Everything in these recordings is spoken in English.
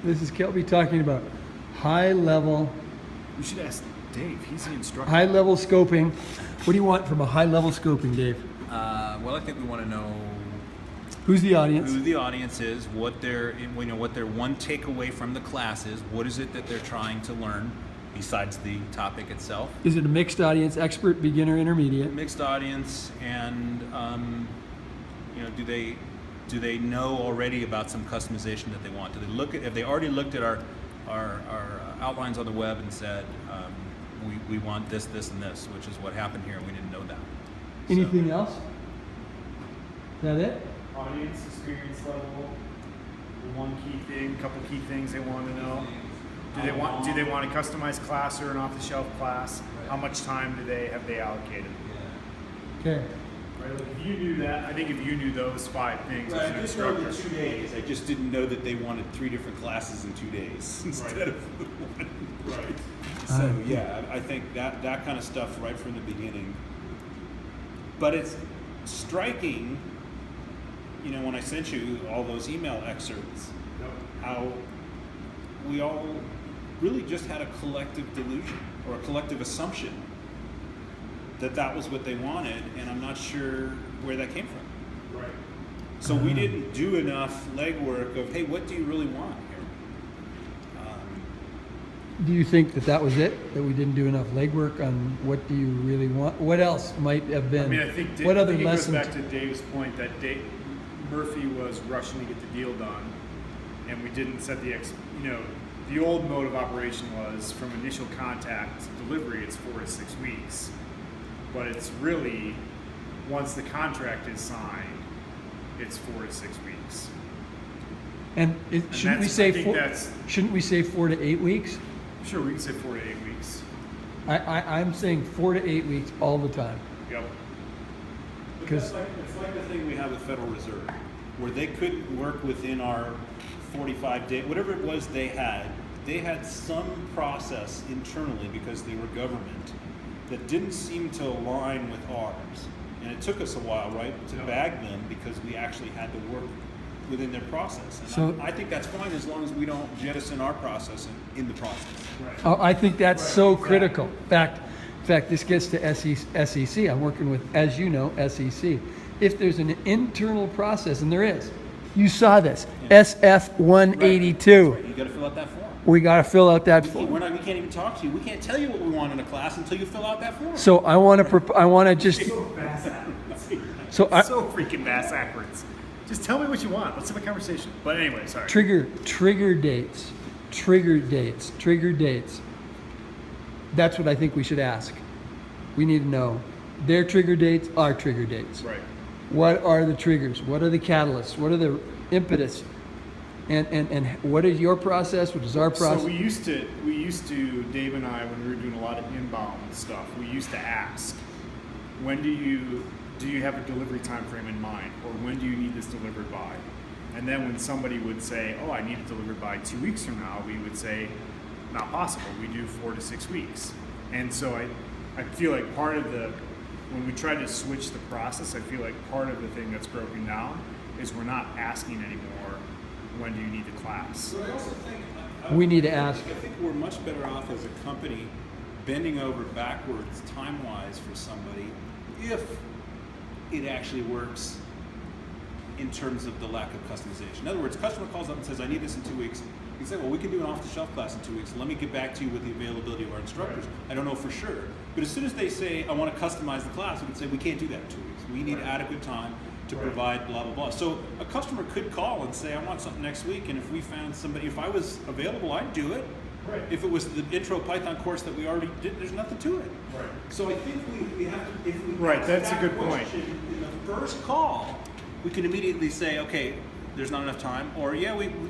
This is Kelby talking about high-level. We should ask Dave. He's the instructor. High-level scoping. What do you want from a high-level scoping, Dave? Well, I think we want to know who's the audience. Who the audience is, what their one takeaway from the class is. What is it that they're trying to learn besides the topic itself? Is it a mixed audience, expert, beginner, intermediate? Mixed audience, and do they know already about some customization that they want? Do they look at, have they already looked at our outlines on the web and said we want this, this, and this, which is what happened here, and we didn't know that. Anything else? Is that it? Audience experience level. One key thing, couple key things they want to know. Do they want a customized class or an off-the-shelf class? How much time have they allocated? Okay. Right, like if you knew that, I think if you knew those 5 things as an instructor. I just know the 2 days. I just didn't know that they wanted 3 different classes in 2 days instead of one. Right. So yeah, I think that kind of stuff right from the beginning. But it's striking, when I sent you all those email excerpts, how we all really just had a collective delusion or a collective assumption that was what they wanted, and I'm not sure where that came from. Right. So we didn't do enough legwork of, hey, what do you really want here? Do you think that was it? That we didn't do enough legwork on what do you really want? What else might have been? I think what other it goes lessons? back to Dave's point that Murphy was rushing to get the deal done, and we didn't set the old mode of operation was from initial contact to delivery, it's 4 to 6 weeks. But it's really, once the contract is signed, it's 4 to 6 weeks. And shouldn't we say 4 to 8 weeks? Sure, we can say 4 to 8 weeks. I'm saying 4 to 8 weeks all the time. Yep. Because it's like the thing we have with Federal Reserve, where they couldn't work within our 45-day, whatever it was they had some process internally because they were government that didn't seem to align with ours. And it took us a while, right, to bag them because we actually had to work within their process. And So, I think that's fine as long as we don't jettison our process in the process. Right. I think that's so critical. In fact, this gets to SEC. I'm working with, as you know, SEC. If there's an internal process, and there is, you saw this, SF 182. Right. You got to fill out that form. We got to fill out that form. We can't even talk to you. We can't tell you what we want in a class until you fill out that form. So I want to just. So bass backwards. So freaking bass backwards. Just tell me what you want. Let's have a conversation. But anyway, sorry. Trigger dates. That's what I think we should ask. We need to know their trigger dates, our trigger dates. Right. What are the triggers? What are the catalysts? What are the impetus? And what is your process? What is our process? So we used to, Dave and I, when we were doing a lot of inbound stuff, we used to ask, when do you have a delivery time frame in mind? Or when do you need this delivered by? And then when somebody would say, oh, I need it delivered by 2 weeks from now, we would say, not possible. We do 4 to 6 weeks. And so I feel like when we try to switch the process, I feel like part of the thing that's broken down is we're not asking anymore, when do you need the class? But I also think we need to ask. I think we're much better off as a company bending over backwards time-wise for somebody if it actually works in terms of the lack of customization. In other words, customer calls up and says, I need this in 2 weeks. You can say, well, we can do an off-the-shelf class in 2 weeks. Let me get back to you with the availability of our instructors. I don't know for sure. But as soon as they say, I want to customize the class, we can say, we can't do that in 2 weeks. We need adequate time to provide blah, blah, blah. So a customer could call and say, I want something next week. And if we found somebody, if I was available, I'd do it. Right. If it was the intro Python course that we already did, there's nothing to it. Right. So I think we have to, if we Right, ask that's that a good point. question in the first call, we can immediately say, okay, there's not enough time, or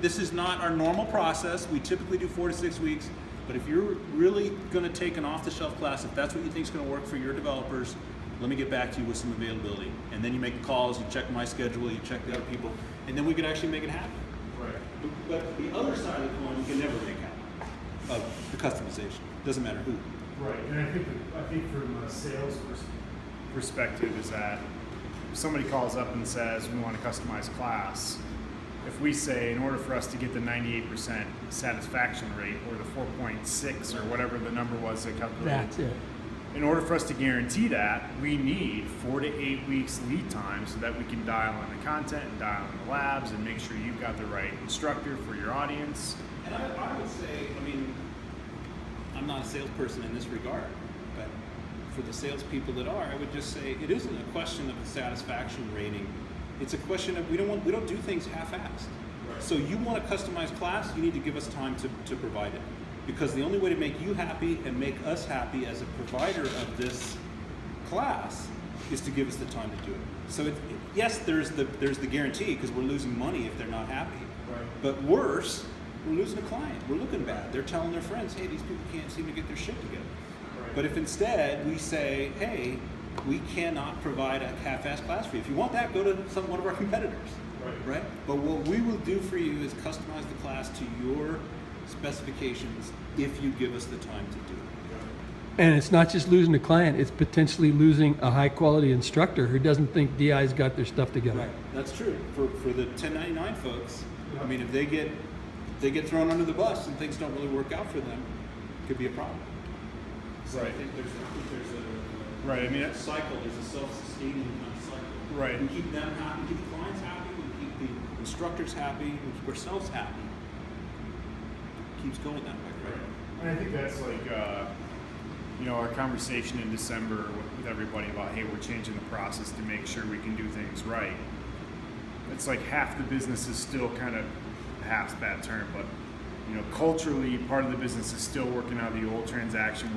this is not our normal process. We typically do 4 to 6 weeks, but if you're really going to take an off-the-shelf class, if that's what you think is going to work for your developers, let me get back to you with some availability. And then you make the calls, you check my schedule, you check the other people, and then we could actually make it happen. Right. But the other side of the coin, you can never make happen, of the customization. Doesn't matter who. Right, and I think from a sales perspective is that if somebody calls up and says we want a customized class, if we say in order for us to get the 98% satisfaction rate or the 4.6 or whatever the number was that calculated, That's it. in order for us to guarantee that, we need 4 to 8 weeks lead time so that we can dial in the content and dial in the labs and make sure you've got the right instructor for your audience. And I would say, I mean, I'm not a salesperson in this regard, but for the salespeople that are, I would just say it isn't a question of the satisfaction rating. It's a question of we don't do things half-assed. Right. So you want a customized class, you need to give us time to provide it. Because the only way to make you happy and make us happy as a provider of this class is to give us the time to do it. So yes, there's the guarantee because we're losing money if they're not happy. Right. But worse, we're losing a client. We're looking bad. They're telling their friends, hey, these people can't seem to get their shit together. Right. But if instead we say, hey, we cannot provide a half-assed class for you. If you want that, go to one of our competitors. Right? But what we will do for you is customize the class to your specifications if you give us the time to do it. And it's not just losing a client, it's potentially losing a high quality instructor who doesn't think DI's got their stuff together. Right. That's true. For the 1099 folks, I mean, if they get thrown under the bus and things don't really work out for them, it could be a problem. So Right. I think there's a Right. I mean, cycle. There's a self-sustaining kind of cycle. Right. We keep them happy, we keep the clients happy, we keep the instructors happy, we keep ourselves happy. It keeps going that way, right? And I think that's like, our conversation in December with everybody about, hey, we're changing the process to make sure we can do things right. It's like half the business is still kind of, half's a bad term, but culturally, part of the business is still working out the old transaction.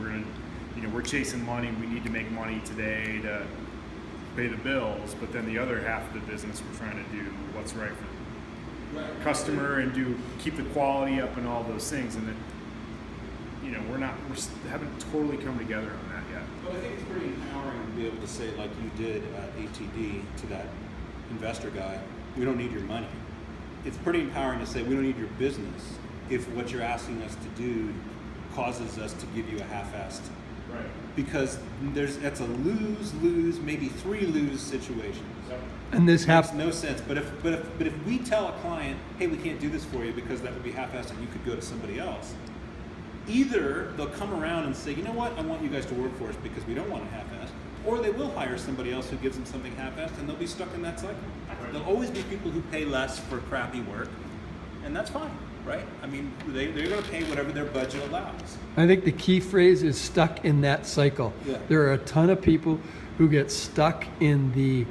We're chasing money. We need to make money today to pay the bills. But then the other half of the business, we're trying to do what's right for the customer and keep the quality up and all those things. And then, we haven't totally come together on that yet. But I think it's pretty empowering to be able to say, like you did at ATD to that investor guy, we don't need your money. It's pretty empowering to say we don't need your business if what you're asking us to do causes us to give you a half-assed. Right. Because that's a lose-lose, maybe 3 lose situations. And this Makes no sense. But if we tell a client, hey, we can't do this for you because that would be half-assed and you could go to somebody else, either they'll come around and say, you know what, I want you guys to work for us because we don't want a half-assed, or they will hire somebody else who gives them something half-assed and they'll be stuck in that cycle. Right. There'll always be people who pay less for crappy work, and that's fine, right? I mean, they're going to pay whatever their budget allows. I think the key phrase is stuck in that cycle. Yeah. There are a ton of people who get stuck in the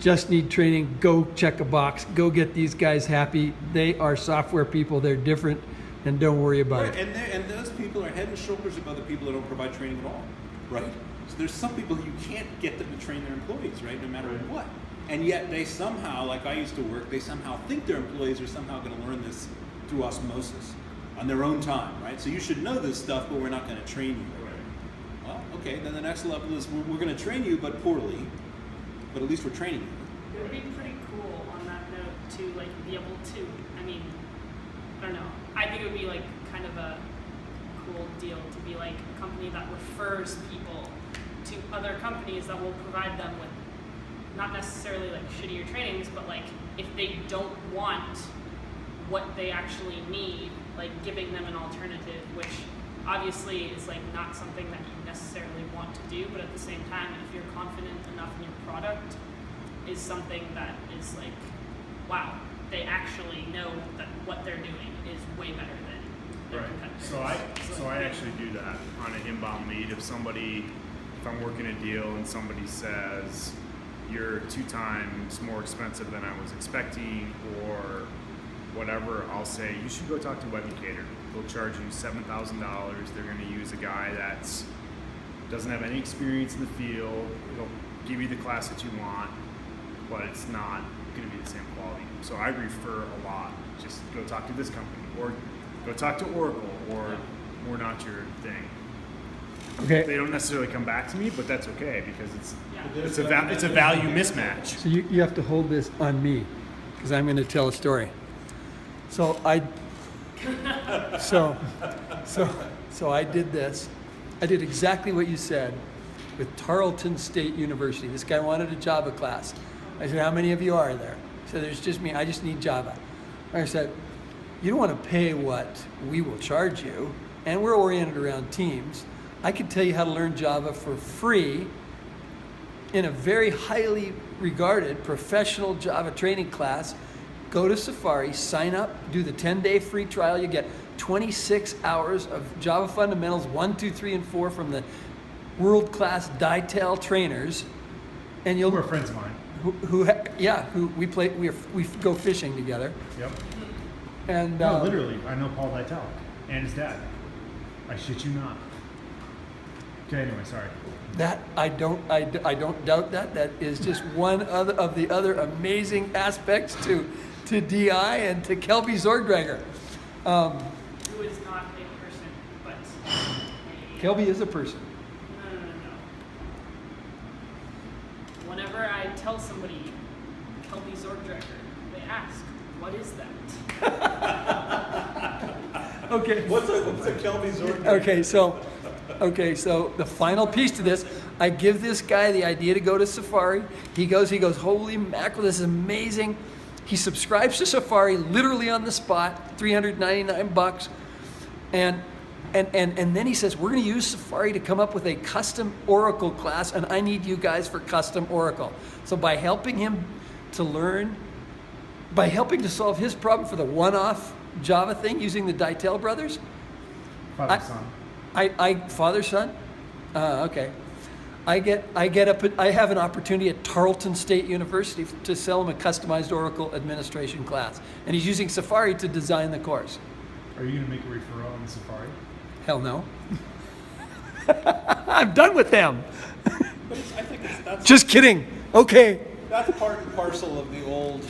just need training, go check a box, go get these guys happy. They are software people, they're different, and don't worry about Right, it. and those people are head and shoulders above the people that don't provide training at all, right? So there's some people you can't get them to train their employees, right, no matter what. And yet they somehow, like I used to work, they somehow think their employees are somehow going to learn this through osmosis on their own time, right? So you should know this stuff, but we're not going to train you. Right. Well, okay, then the next level is we're going to train you, but poorly, but at least we're training you. It would be pretty cool on that note to be able to, I don't know, I think it would be kind of a cool deal to be a company that refers people to other companies that will provide them with not necessarily shittier trainings, but if they don't want what they actually need, giving them an alternative, which obviously is not something that you necessarily want to do, but at the same time, if you're confident enough in your product, is something that is wow, they actually know that what they're doing is way better than their competitors. So I actually do that on an inbound lead. If I'm working a deal and somebody says you're 2 times more expensive than I was expecting or whatever, I'll say you should go talk to Webmucator. They'll charge you $7,000. They're going to use a guy that doesn't have any experience in the field. It'll give you the class that you want, but it's not going to be the same quality. So I refer a lot. Just go talk to this company, or go talk to Oracle, or we're not your thing. Okay. They don't necessarily come back to me, but that's okay because Yeah. it's a value mismatch. So you have to hold this on me because I'm going to tell a story. So I did this. I did exactly what you said with Tarleton State University. This guy wanted a Java class. I said, how many of you are there? He said, there's just me. I just need Java. I said, you don't want to pay what we will charge you, and we're oriented around teams. I can tell you how to learn Java for free in a very highly regarded professional Java training class. Go to Safari, sign up, do the 10-day free trial. You get 26 hours of Java fundamentals 1, 2, 3, and 4 from the world-class Dytel trainers, and you'll Who are friends of mine. who we go fishing together. Yep. And No, literally, I know Paul Lytel and his dad. I shit you not. Okay, anyway, sorry. that I don't doubt that. That is just one of the other amazing aspects to DI and to Kelby Zorgdrager. Who is not a person, but Kelby is a person. no. Whenever I tell somebody Kelby Zorgdrager, they ask, "What is that?" Okay. What's a Kelby's order? Okay, so the final piece to this, I give this guy the idea to go to Safari. He goes, holy mackerel, this is amazing. He subscribes to Safari literally on the spot, $399. And then he says, we're going to use Safari to come up with a custom Oracle class, and I need you guys for custom Oracle. So by helping him to learn, by helping to solve his problem for the one-off Java thing using the Dytel brothers, Father, son. father, son? Okay. I have an opportunity at Tarleton State University to sell him a customized Oracle administration class. And he's using Safari to design the course. Are you going to make a referral on Safari? Hell no. I'm done with them. But I think that's Just kidding. Okay. part and parcel of the old